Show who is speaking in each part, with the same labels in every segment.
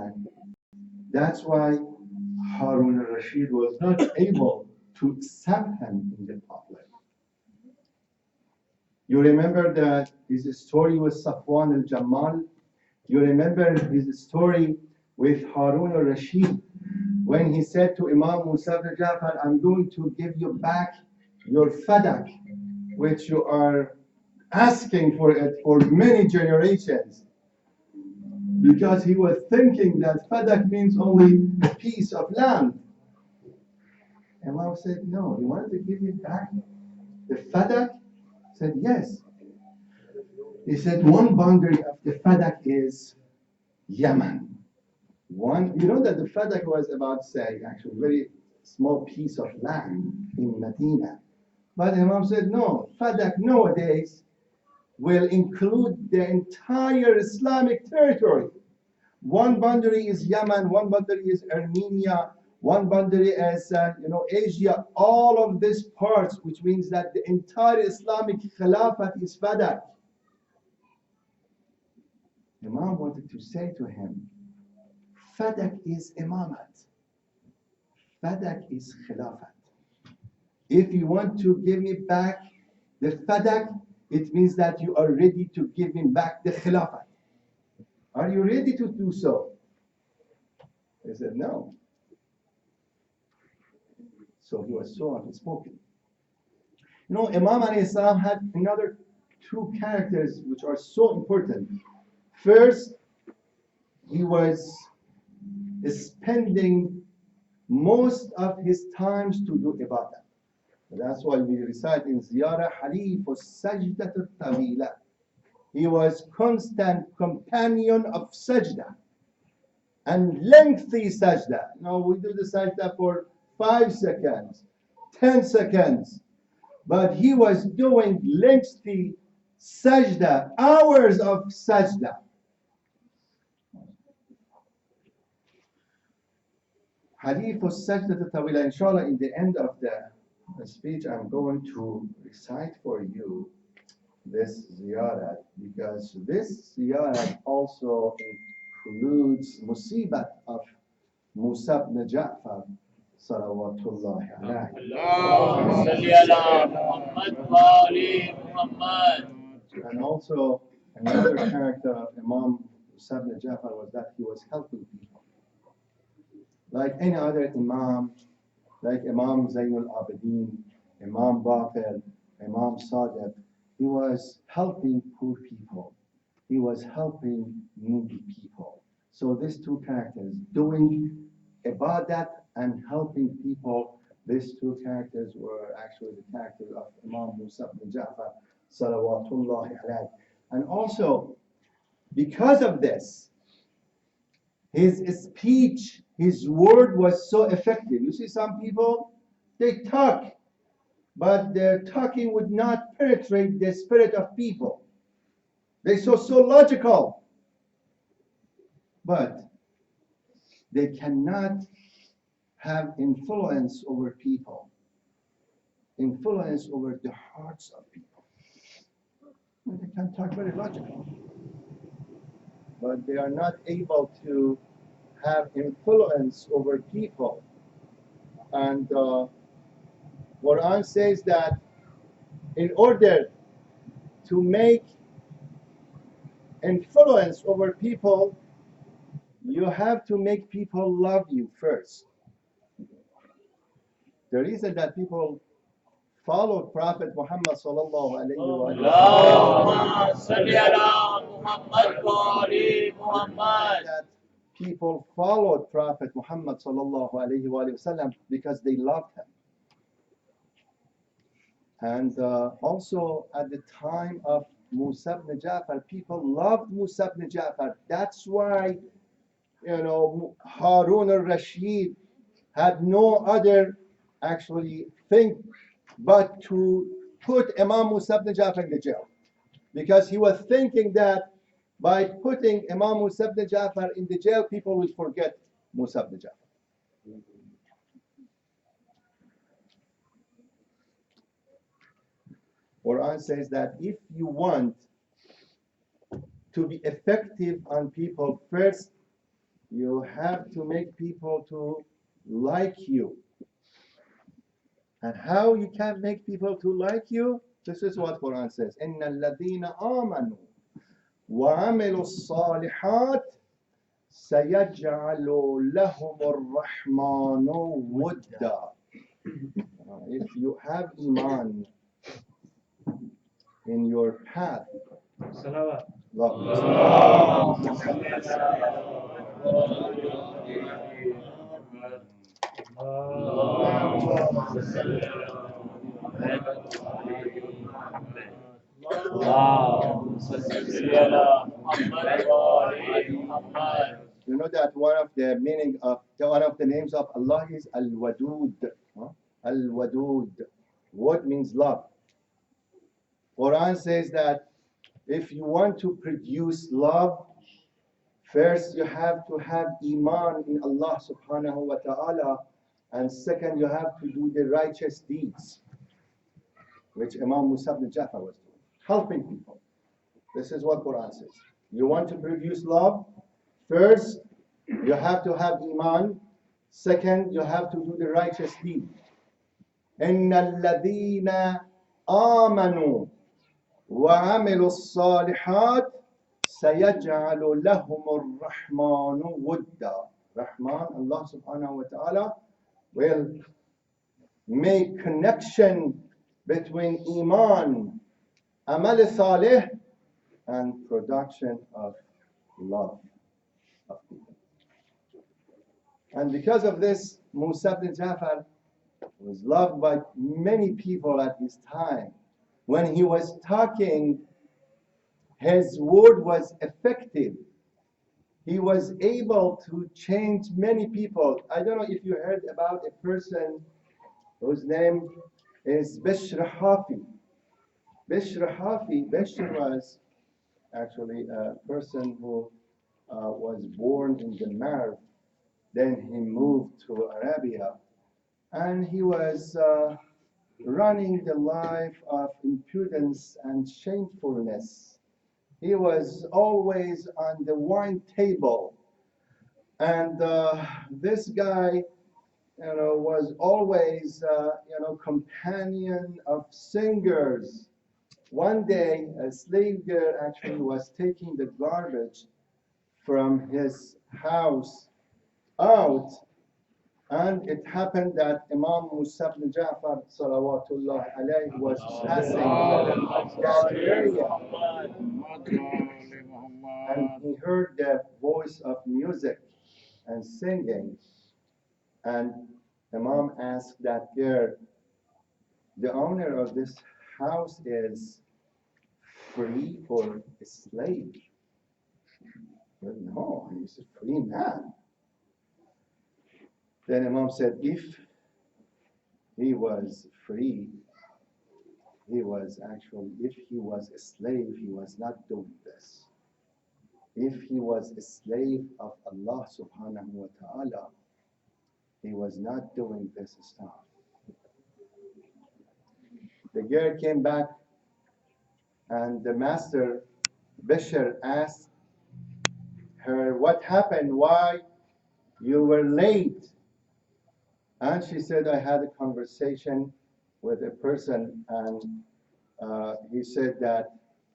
Speaker 1: And that's why Harun al-Rashid was not able to accept him in the public. You remember that his story with Safwan al-Jamal? You remember his story with Harun al-Rashid when he said to Imam Musa ibn Jafar, I'm going to give you back your fadak, which you are asking for it for many generations. Because he was thinking that fadak means only a piece of land. Imam said, no, you wanted to give me back the fadak? He said, yes. He said, one boundary of the fadak is Yemen. One, you know that the fadak was about, say, actually a very small piece of land in Medina. But Imam said, no, fadak nowadays will include the entire Islamic territory. One boundary is Yemen, one boundary is Armenia, one boundary is Asia, all of these parts, which means that the entire Islamic Khilafat is fadak. Imam wanted to say to him, fadak is imamat, fadak is khilafat. If you want to give me back the fadak, it means that you are ready to give me back the khilafat. Are you ready to do so? He said, no. So he was so outspoken. You know, Imam alayhi salam had another two characters which are so important. First, he was spending most of his times to do ibadah. That's why we recite in Ziyarah, Halif al-Sajdat al-Tawila. He was constant companion of sajda and lengthy sajda. Now we do the sajda for 5 seconds, 10 seconds, but he was doing lengthy sajda, hours of sajda. Halif al-Sajdat al-Tawila. Inshallah, in the end of the speech, I'm going to recite for you this ziyarat, because this ziyarat also includes musibat of Musa ibn Ja'far salawatullahi alayhi. And also another character of Imam Musa ibn Ja'far was that he was helping people. Like any other Imam, like Imam Zainul Abidin, Imam Baqir, Imam Sadiq, he was helping poor people. He was helping needy people. So these two characters, doing ibadat and helping people, these two characters were actually the characters of Imam Musa ibn Ja'far, salawatullahi alayhi. And also, because of this, his speech, his word was so effective. You see, some people, they talk, but their talking would not penetrate the spirit of people. They're so logical, but they cannot have influence over people, influence over the hearts of people. They can talk very logical, but they are not able to have influence over people. And Quran says that in order to make influence over people, you have to make people love you first. The reason that people followed Prophet Muhammad sallallahu alayhi wa sallam, that people followed Prophet Muhammad sallallahu alayhi wa sallam because they loved him. And also at the time of Musa ibn Ja'far, people loved Musa ibn Ja'far. That's why, Harun al-Rashid had no other actually thing but to put Imam Musa ibn Ja'far in the jail. Because he was thinking that by putting Imam Musa ibn Ja'far in the jail, people will forget Musa ibn Ja'far. Quran says that if you want to be effective on people, first You have to make people to like you. And how you can make people to like you? This is what Quran says. إِنَّ الَّذِينَ آمَنُوا وَعَمِلُوا الصَّالِحَاتِ سَيَجْعَلُ لَهُمُ الرَّحْمَنُ وُدًّا. If you have Iman in your path, you know that one of the names of Allah is Al-Wadud. Al-Wadud. Wad means love. Quran says that if you want to produce love, first you have to have Iman in Allah subhanahu wa ta'ala, and second you have to do the righteous deeds, which Imam Musa ibn Jafar was doing, helping people. This is what Quran says. You want to produce love, first you have to have Iman, second you have to do the righteous deed. إِنَّ الَّذِينَ آمَنُوا وَعَمِلُوا الصَّالِحَاتِ سَيَجْعَلُ لَهُمُ الرَّحْمَنُ وُدًّا. Rahman, Allah subhanahu wa ta'ala, will make connection between Iman, Amal Salih, and production of love of people. And because of this, Musa ibn Jafar was loved by many people at his time. When he was talking, his word was effective. He was able to change many people. I don't know if you heard about a person whose name is Bishr Hafi. Bishr was actually a person who was born in the Marv. Then he moved to Arabia, and he was running the life of impudence and shamefulness. He was always on the wine table, and this guy, was always, companion of singers. One day, a slave girl actually was taking the garbage from his house out, and it happened that Imam Musa ibn Ja'far salawatullah alayhi was passing that area, and he heard the voice of music and singing, and Imam asked that girl, the owner of this house is free or a slave? Well, no, he's a free man. Then Imam said, if he was free, if he was a slave, he was not doing this. If he was a slave of Allah subhanahu wa ta'ala, he was not doing this stuff. The girl came back, and the master, Bishr, asked her, what happened? Why you were late? And she said, I had a conversation with a person, and he said that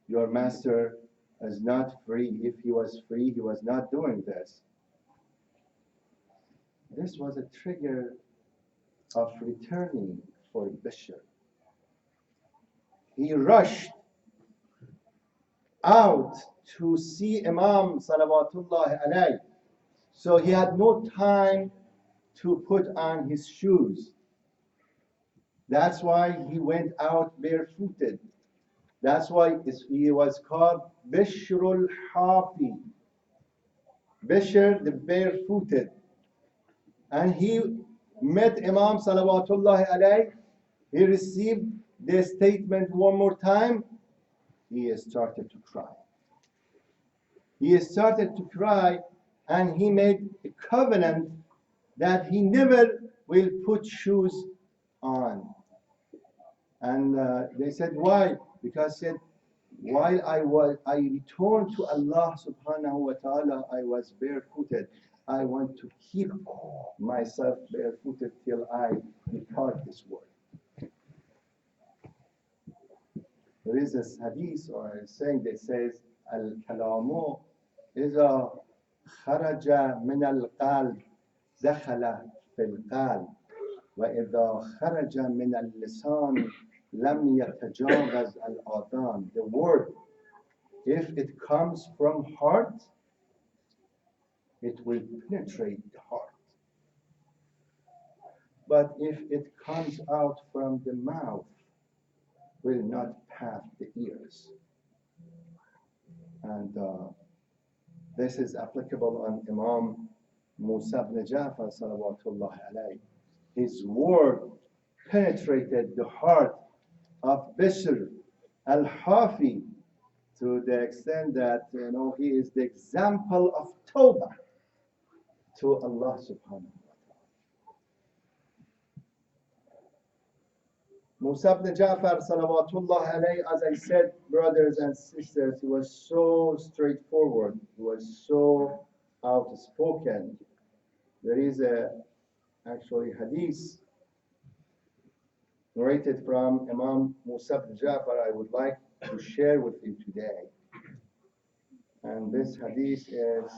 Speaker 1: your master is not free. If he was free, he was not doing this. This was a trigger of returning for Bishr. He rushed out to see Imam salawatullah alayhi. So he had no time to put on his shoes. That's why he went out barefooted. That's why he was called Bishrul Hafi. Bishr the barefooted. And he met Imam salawatullah alayhi. He received the statement one more time. He started to cry. He started to cry, and he made a covenant that he never will put shoes on. And they said, why? Because said, while I returned to Allah subhanahu wa ta'ala, I was barefooted. I want to keep myself barefooted till I depart this world. There is this hadith or a saying that says, Al-kalamu إذا خرج من القلب دخل في القلب وإذا خرج من اللسان لم يتجاوز الآذان. The word, if it comes from heart, it will penetrate the heart. But if it comes out from the mouth, will not pass the ears. And this is applicable on Imam Musa ibn Jafar salawatullah alayhi. His word penetrated the heart of Bishr al-Hafi to the extent that he is the example of tawbah to Allah subhanahu wa ta'ala. Musa ibn Jafar salawatullah alayhi, as I said, brothers and sisters, he was so straightforward, he was so outspoken. There is actually hadith narrated from Imam Musa ibn Jafar I would like to share with you today. And this hadith is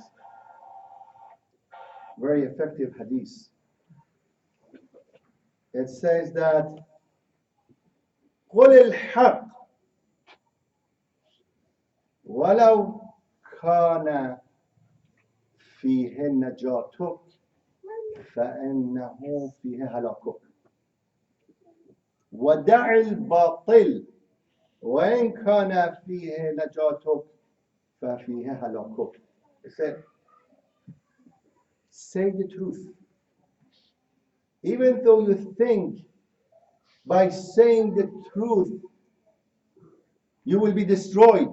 Speaker 1: very effective hadith. It says that قل الحق ولو كان فيه نجاتك فإنه فيه هلاكك ودع الباطل وإن كان فيه نجاتك ففيه هلاكك. It said, say the truth. Even though you think by saying the truth you will be destroyed,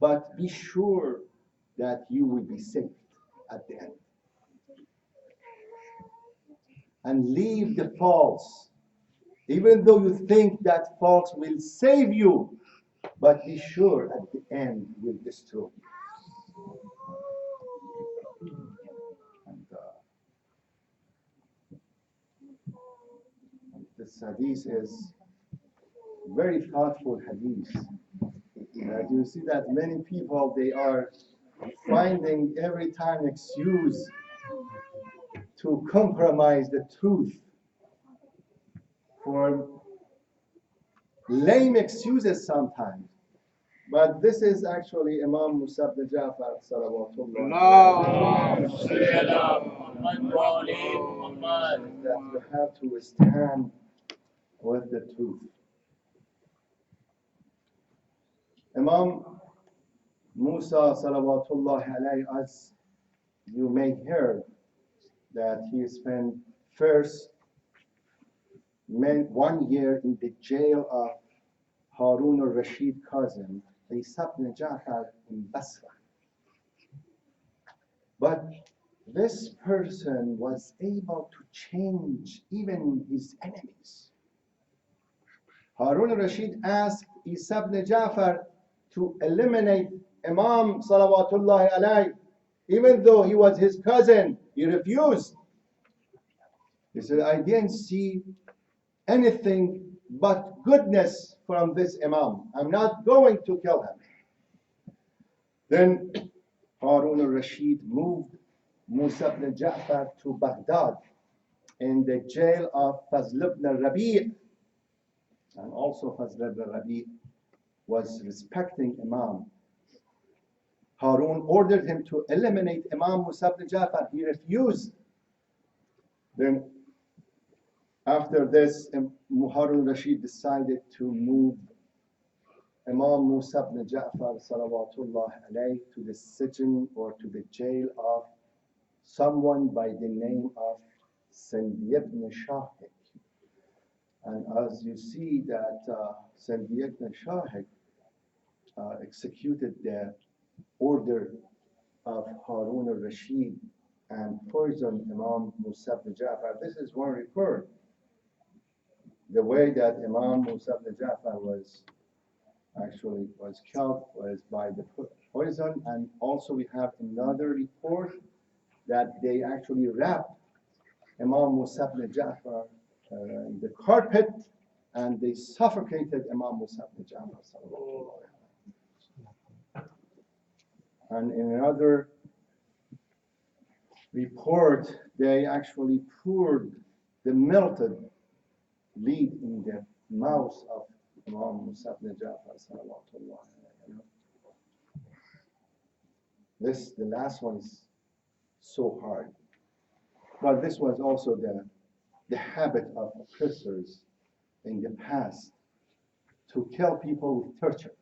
Speaker 1: but be sure that you will be saved at the end. And leave the false. Even though you think that false will save you, but be sure at the end will destroy you. And this hadith is very thoughtful hadith. You see that many people, they are finding every time excuse to compromise the truth for lame excuses sometimes. But this is actually Imam Musa ibn Jafar salawatullah. That you have to stand with the truth. Imam Musa salawatullah alayhi, as you may hear, that he spent first 1 year in the jail of Harun al-Rashid cousin, Isa ibn Jafar in Basra. But this person was able to change even his enemies. Harun al-Rashid asked Isa ibn Jafar to eliminate Imam salawatullah alayhi, even though he was his cousin. He refused. He said, I didn't see anything but goodness from this Imam. I'm not going to kill him. Then Harun al-Rashid moved Musa ibn Ja'far to Baghdad in the jail of Fazl ibn Rabi'. And also Fazl ibn Rabi' was respecting Imam. Harun ordered him to eliminate Imam Musa ibn Ja'far. He refused. Then after this, Harun Rashid decided to move Imam Musa ibn Ja'far salawatullah alayhi to the sijn or to the jail of someone by the name of Sindi ibn Shahik. And as you see that Sindi ibn Shahik executed the order of Harun al-Rashid and poisoned Imam Musa ibn Ja'far. This is one report. The way that Imam Musa ibn Ja'far was killed was by the poison. And also we have another report that they actually wrapped Imam Musa ibn Ja'far in the carpet, and they suffocated Imam Musa ibn Ja'far. And in another report, they actually poured the melted lead in the mouth of Imam Musa ibn Ja'far. The last one is so hard. But this was also the habit of oppressors in the past to kill people with torture.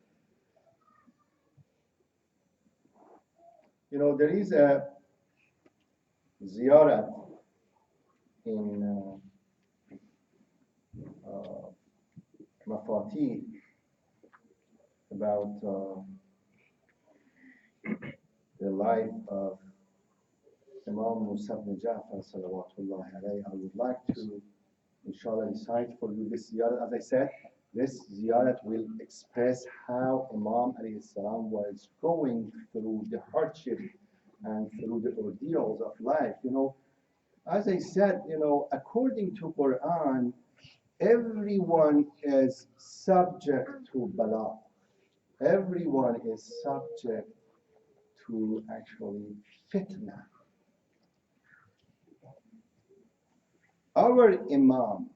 Speaker 1: You know, there is a ziyarat in Mafati about the life of Imam Musa ibn Ja'far salawatullahi alayhi. I would like to, inshallah, recite for you this ziyarat. As I said, this ziyarat will express how Imam alayhi salam was going through the hardship and through the ordeals of life. You know, as I said, you know, according to Quran, everyone is subject to bala. Everyone is subject to actually fitna. Our imams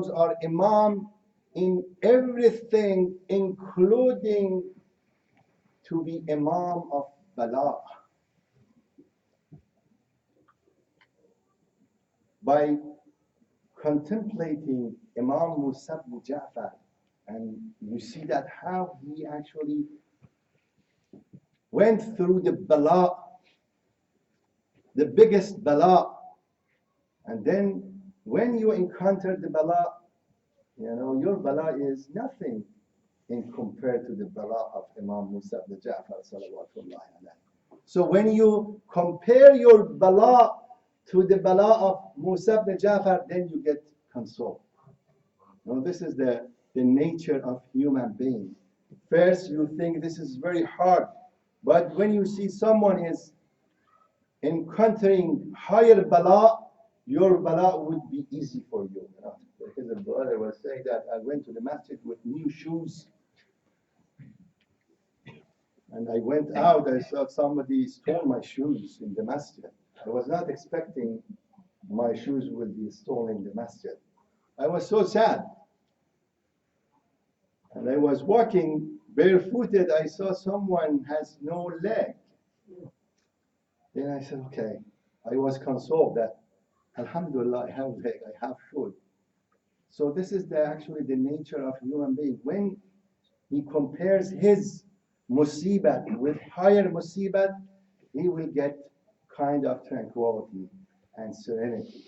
Speaker 1: are imam in everything, including to be imam of bala. By contemplating Imam Musa ibn Ja'far, and you see that how he actually went through the bala, the biggest bala, and then when you encounter the bala, you know, your bala is nothing in compared to the bala of Imam Musa ibn Ja'far salawatullahi alayhi. So when you compare your bala to the bala of Musa ibn Ja'far, then you get consoled. Now, this is the nature of human being. First, you think this is very hard, but when you see someone is encountering higher bala, your bala would be easy for you. Because the brother was saying that I went to the masjid with new shoes, and I went out, I saw somebody stole my shoes in the masjid. I was not expecting my shoes would be stolen in the masjid. I was so sad. And I was walking barefooted, I saw someone has no leg. Then I said, okay, I was consoled that, alhamdulillah, I have leg, I have food. So this is actually the nature of human being. When he compares his musibat with higher musibat, he will get kind of tranquility and serenity.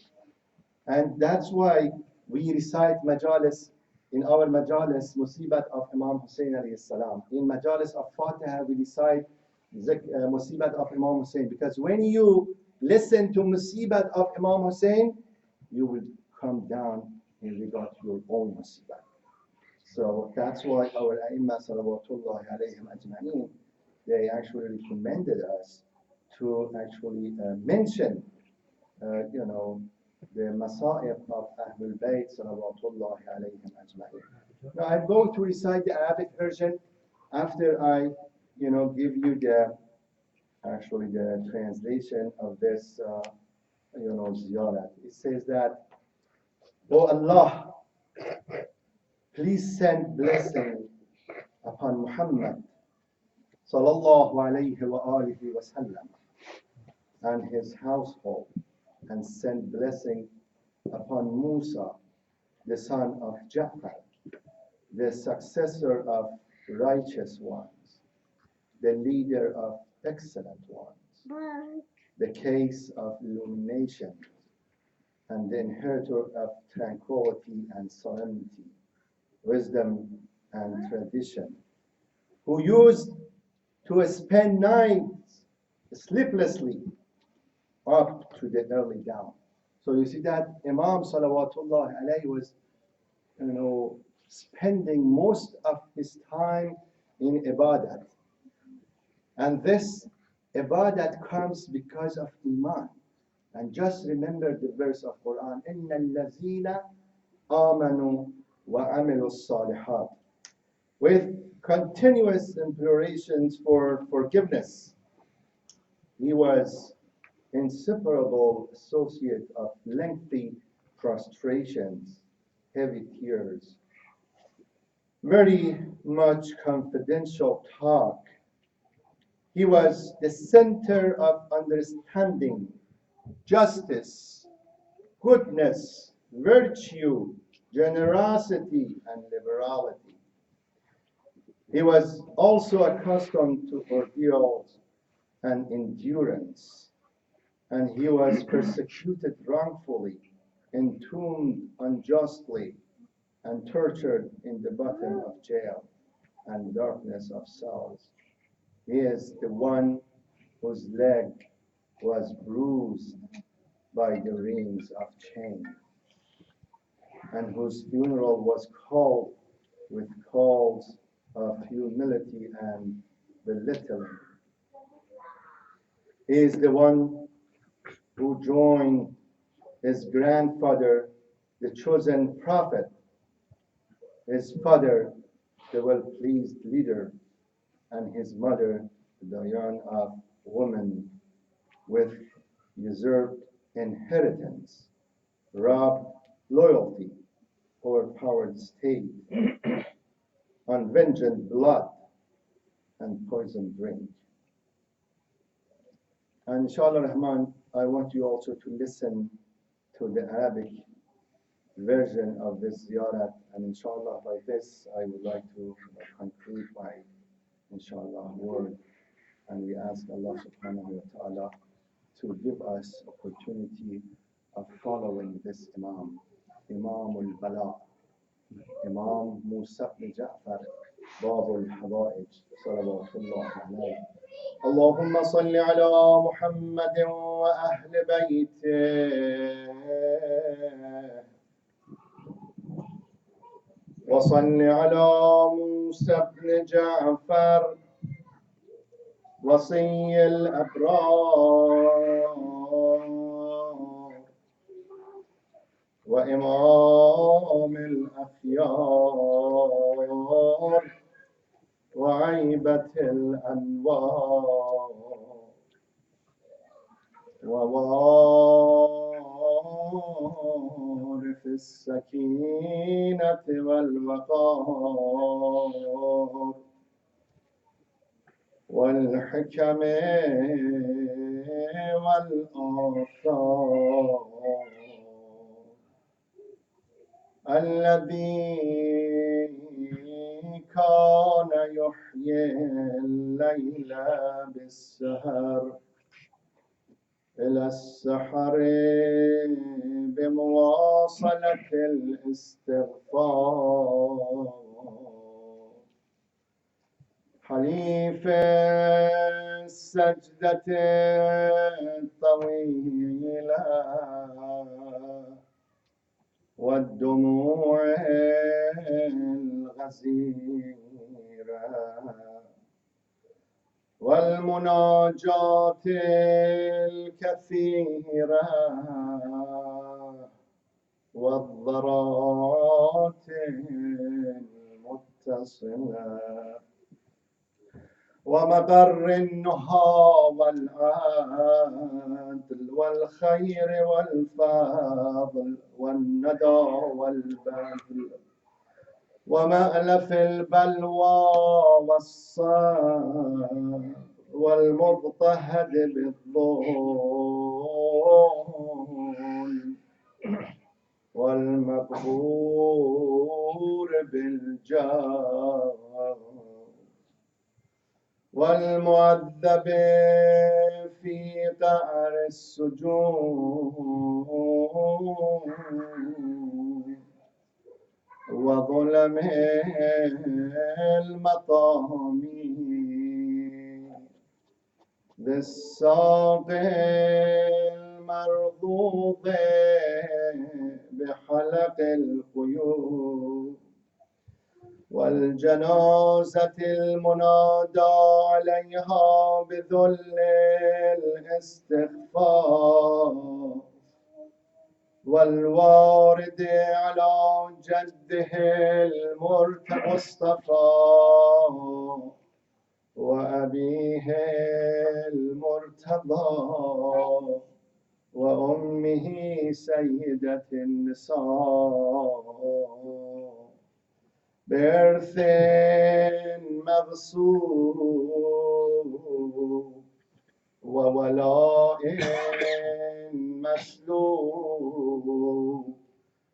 Speaker 1: And that's why we recite majalis, in our majalis, musibat of Imam Hussein alayhi salam. In majalis of Fatiha, we recite musibat of Imam Hussein, because when you listen to musibat of Imam Hussein, you will come down in regard to your own musibat. So that's why our Aimma salawatullahi alayhim ajma'in, they actually recommended us to actually mention, you know, the Masa'ib of Ahlul Bayt salawatullahi alayhim ajma'in. Now I'm going to recite the Arabic version after I, you know, give you the translation of this, you know, ziyarat. It says that, "O Allah, please send blessing upon Muhammad sallallahu alayhi wa alihi wa sallam and his household, and send blessing upon Musa, the son of Ja'far, the successor of righteous ones, the leader of excellent ones, the case of illumination, and the inheritor of tranquility and solemnity, wisdom and tradition, who used to spend nights sleeplessly up to the early dawn." So you see that Imam salawatullah alayhi was, you know, spending most of his time in ibadat. And this Ibadat comes because of Iman. And just remember the verse of Quran, إِنَّ الَّذِينَ آمَنُوا وَعَمِلُوا الصَّالِحَاتِ, with continuous implorations for forgiveness. He was inseparable associate of lengthy prostrations, heavy tears, very much confidential talk. He was the center of understanding, justice, goodness, virtue, generosity, and liberality. He was also accustomed to ordeals and endurance, and he was persecuted wrongfully, entombed unjustly, and tortured in the bottom of jail and darkness of cells. He is the one whose leg was bruised by the rings of chain, and whose funeral was called with calls of humility and belittling. He is the one who joined his grandfather, the chosen prophet, his father, the well-pleased leader, and his mother, the young of woman with usurped inheritance, robbed loyalty, overpowered state, unvengeance blood, and poisoned drink. And inshallah Rahman, I want you also to listen to the Arabic version of this ziyarat, and inshallah by this I would like to conclude my inshallah word, and we ask Allah subhanahu wa ta'ala to give us opportunity of following this Imam, Imam al-Bala, Imam Musa ibn Ja'far, Bab al-Hawaij, salawatullah alayhi. اللهم صل على محمد وأهل بيته وصل على موسى بن جعفر وصي الأبرار وإمام الأخيار وعيبة الأنوار ووارث السكينة والوقار والحكم والآثار الذي كان يحيي الليل بالسهر إلى السحر بمواصلة الاستغفار حليف السجدة الطويلة والدموع الغزيرة والمناجاة الكثيرة والضرات المتصلة ومبر النهى والعدل والخير والفضل والندى والبذل ومألف البلوى والصبر والمضطهد بالظلم والمقهور بالجار والمعذب في قعر السجون وظلم المطامي بالساق المرضوض بحلق القيود والجنازة المنادى عليها بذل الاستغفار والوارد على جده المصطفى وأبيه المرتضى وأمه سيدة النساء بإرث مغصوب وولاء مسلوب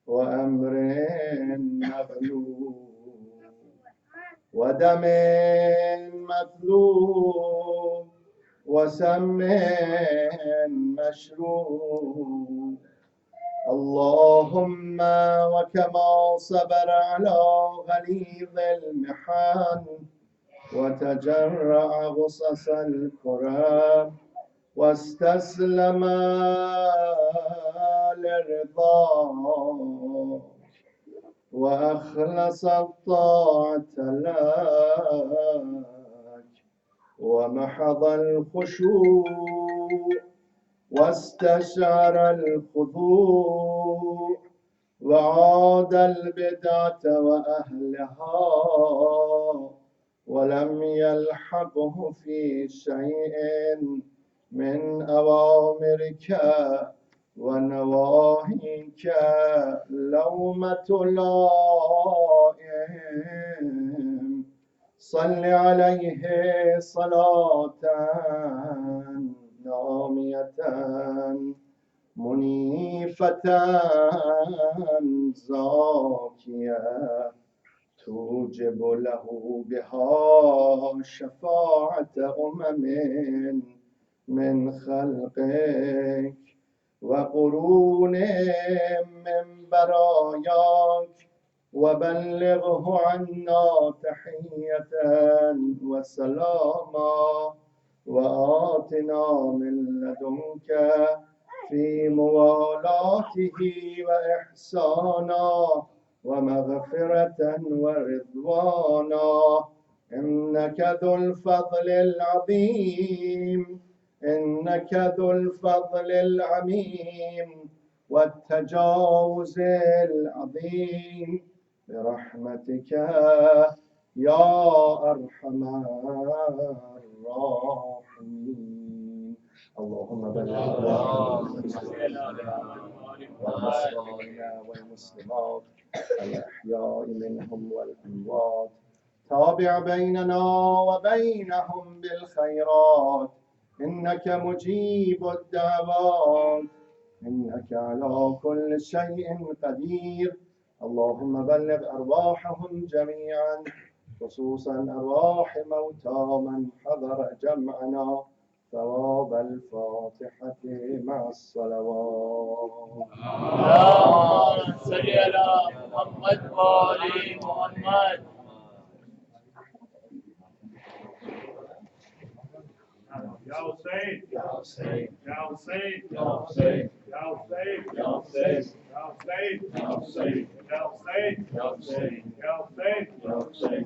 Speaker 1: وأمر مغلوب ودم مطلوب وسم مشروب اللهم وكما صبر على غليظ المحن وتجرع غصص الكرام واستسلم لرضاك وأخلص الطاعة لك ومحض الخشوع واستشعر الخضوع وعاد البدعة وأهلها ولم يلحقه في شيء من أوامرك ونواهيك لومة لائم صل عليه صلاة نامية منيفة زاكية توجب له بها شفاعة من خلقك وقرون من براياك وبلغه عنا تحية وسلاما وآتنا من لدنك في موالاته وإحسانا ومغفرة ورضوانا إنك ذو الفضل العظيم إنك ذو الفضل العميم والتجاوز العظيم برحمتك يا أرحم الراحمين اللهم بلغ والمسلمين والمسلمات الأحياء منهم والأموات تابع بيننا وبينهم بالخيرات إنك مجيب الدعوات إنك على كل شيء قدير اللهم بلغ أرواحهم جميعا خصوصا أرواح موتى من حضر جمعنا ثواب الفاتحة مع الصلوات
Speaker 2: اللهم صل على محمد وآل محمد.
Speaker 3: Ya Hussein,
Speaker 2: Ya Hussein,
Speaker 3: Ya Hussein,
Speaker 2: Ya Hussein,
Speaker 3: Ya Hussein,
Speaker 2: Ya Hussein,
Speaker 3: Ya Hussein,
Speaker 2: Ya Hussein,
Speaker 3: Ya Hussein,
Speaker 2: Ya Hussein,
Speaker 3: Ya Hussein,
Speaker 2: Ya Hussein.